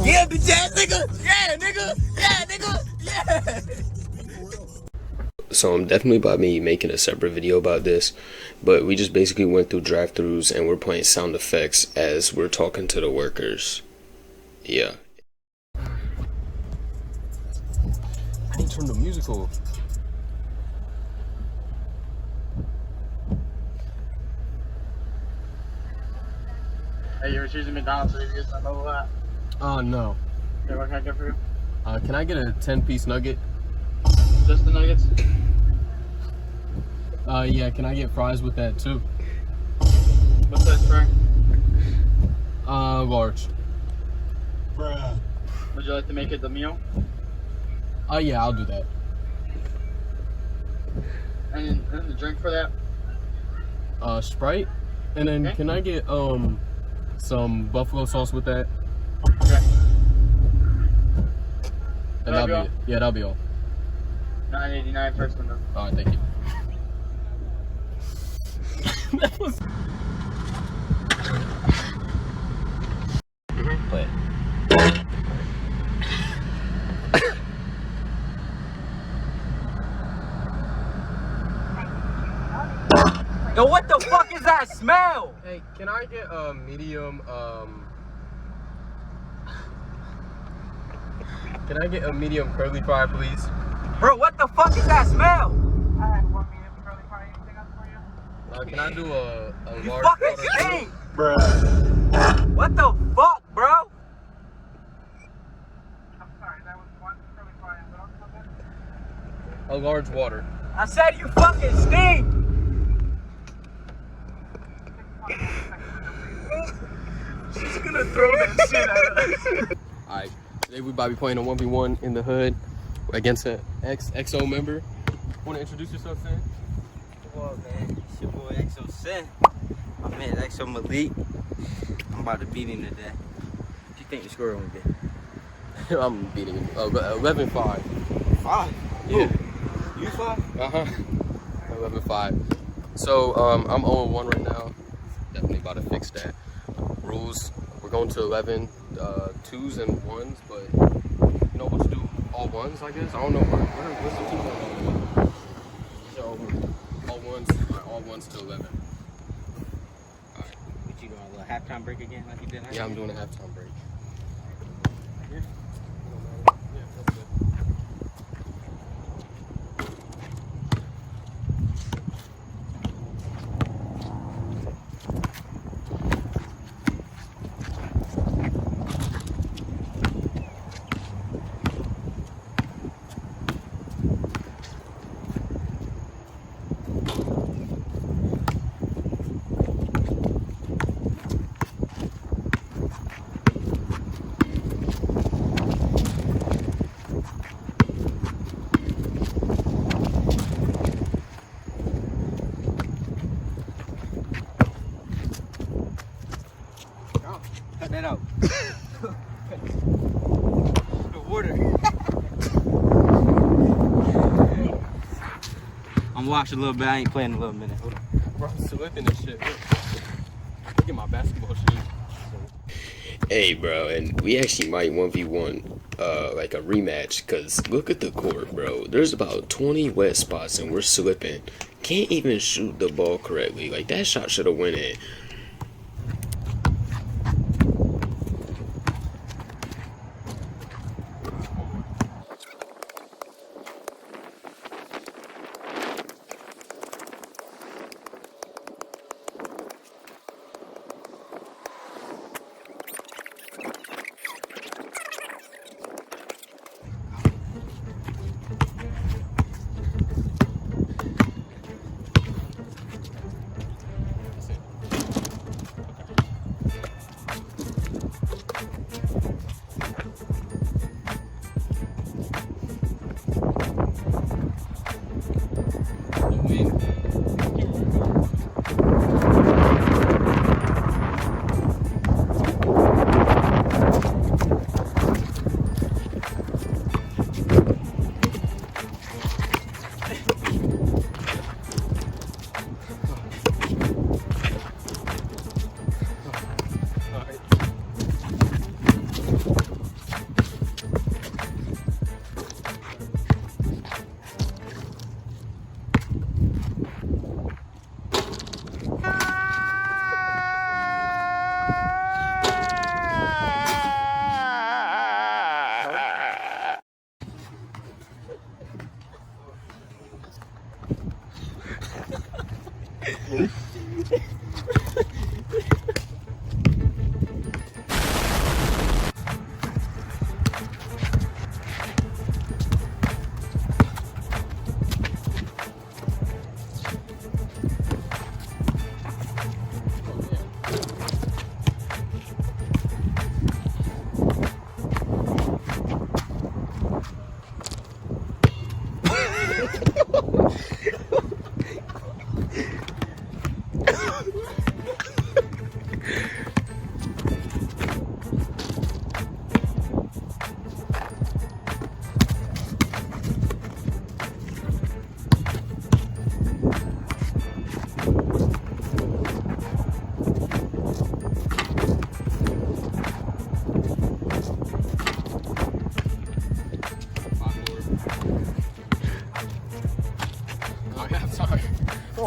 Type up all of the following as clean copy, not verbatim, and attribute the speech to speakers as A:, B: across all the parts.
A: Yeah, bitch ass nigga. Yeah, nigga. Yeah, nigga. Yeah. So I'm definitely about me making a separate video about this, but we just basically went through drive-thrus and we're playing sound effects as we're talking to the workers. Yeah.
B: I need to turn the music off.
C: Hey, you were choosing McDonald's reviews on mobile app?
B: No.
C: Okay, what can I get for you?
B: Can I get a 10-piece nugget?
C: Just the nuggets?
B: Yeah, can I get fries with that too?
C: What size fry?
B: Large.
C: Bruh. Would you like to make it the meal?
B: Yeah, I'll do that.
C: And the drink for that?
B: Sprite. And then
C: Okay.
B: can I get, some buffalo sauce with that?
C: Okay.
B: And that'll be it. Yeah, that'll be all.
C: $9.89 first window.
B: Alright, thank you. That was...
A: Play it. Yo, what the fuck is that smell?
B: Hey, can I get a medium, Can I get a medium curly fry, please?
A: Bro, what the fuck is that smell?
C: I had one medium curly fry. Anything else for you?
B: Can I do a
A: You
B: large
A: fucking
B: order?
A: stink!
C: Bruh.
A: What the fuck, bro?
C: I'm sorry, that was one curly fry. What else was it?
B: A large water.
A: I said you fucking stink! She's gonna throw that shit at us.
B: Alright, today we about to be playing a 1v1 in the hood against an XO member. Want to introduce yourself, Sin?
D: What's up, man? It's your boy xoSinn. My man XO Malik. I'm about to beat him today. What you think the score gonna be?
B: I'm beating him. 11-5.
D: 5?
B: Yeah.
D: You 5?
B: Uh-huh. 11-5. So, I'm 0-1 right now. Definitely about to fix that. Rules, we're going to 11 twos and ones, but you know what to do? All ones, I guess? I don't know. What's the two on? So, all ones to 11. Alright.
D: What you doing, a little halftime break again like you did last
B: Yeah, I'm
D: game?
B: doing a halftime break.
D: Cut that out. The water. I'm watching a little bit. I ain't playing in a little minute. Hold on.
B: Bro, I'm slipping this shit. Look at my basketball shoes.
A: Hey, bro, and we actually might 1v1, like a rematch, because look at the court, bro. There's about 20 wet spots, and we're slipping. Can't even shoot the ball correctly. Like, that shot should have went in.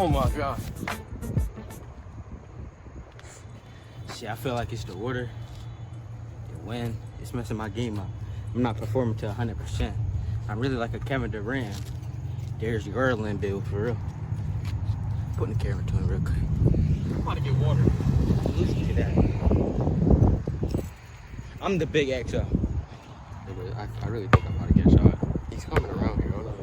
B: Oh my god.
D: Shit, I feel like it's the order, the win. It's messing my game up. I'm not performing to 100%. I'm really like a Kevin Durant. There's your Erland build for real. Putting the camera to him real quick.
B: I'm about to get water.
D: Listen to that. I'm the big XO.
B: I really think I'm about to get shot. He's coming around here. Hold on.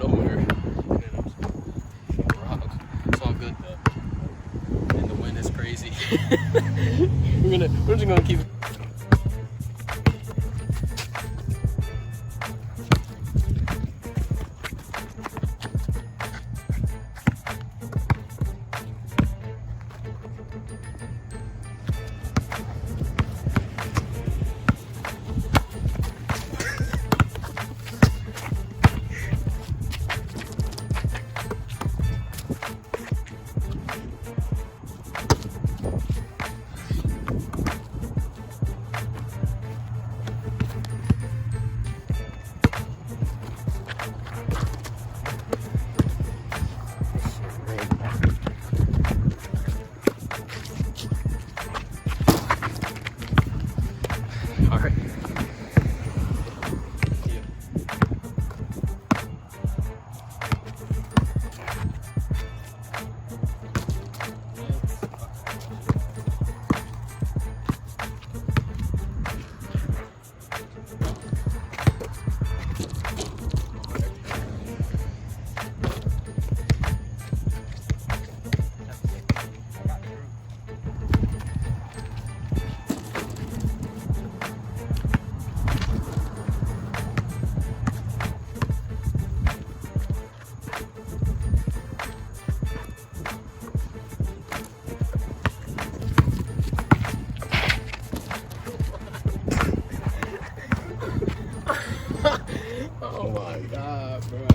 B: Nowhere. It's all good though. And the wind is crazy. We're just gonna keep. All right. Oh my god, bro.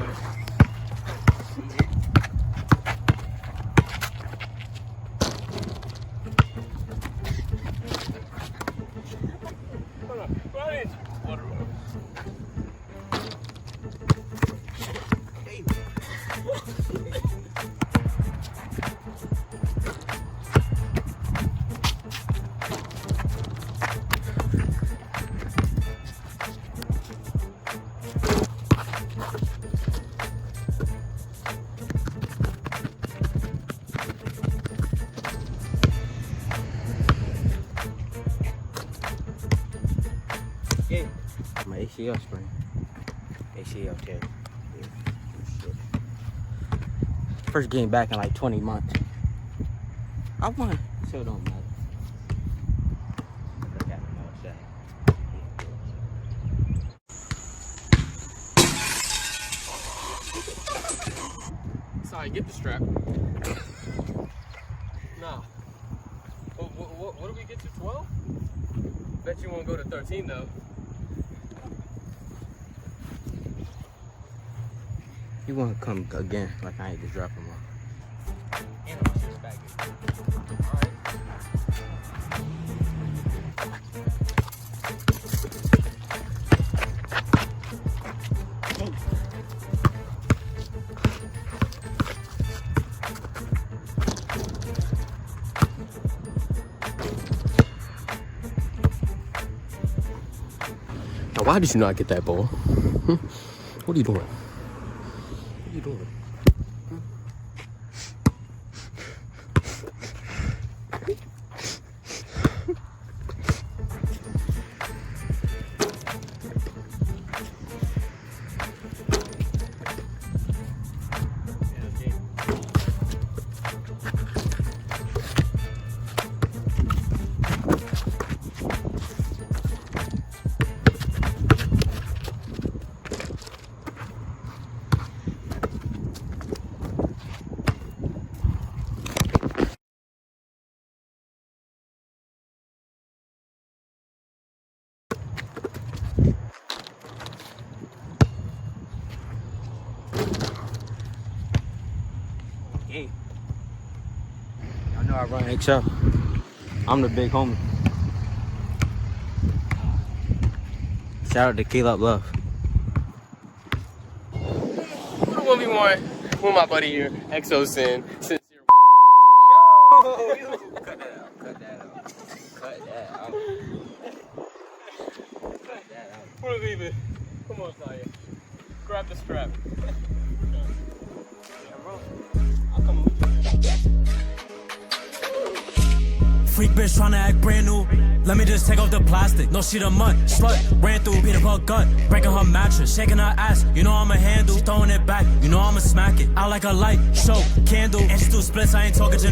D: My ACL sprain. ACL tear. First game back in like 20 months. I won, so it don't matter. Look at him
B: Sorry, get the strap. Nah. What do we get to 12? Bet you won't go to 13 though.
D: You want to come again, like I ain't just drop him off. And my shit's back here. Alright.
B: Now, why did you not get that ball? What are you doing? What are you doing?
D: Hey, y'all know I run XL. I'm the big homie. Shout out to Caleb Love.
B: 1v1 with my buddy here, xoSinn. Sincere
D: Yo, cut that out. Cut that out. Cut that out. Cut that out.
B: We're leaving. Come on, Siah. Grab the strap.
E: Freak bitch tryna act brand new. Let me just take off the plastic. No sheet of mud. Slut ran through, beat up her gut, breaking her mattress, shaking her ass. You know I'ma handle, throwing it back. You know I'ma smack it. I like a light show candle, and she do splits. I ain't talking to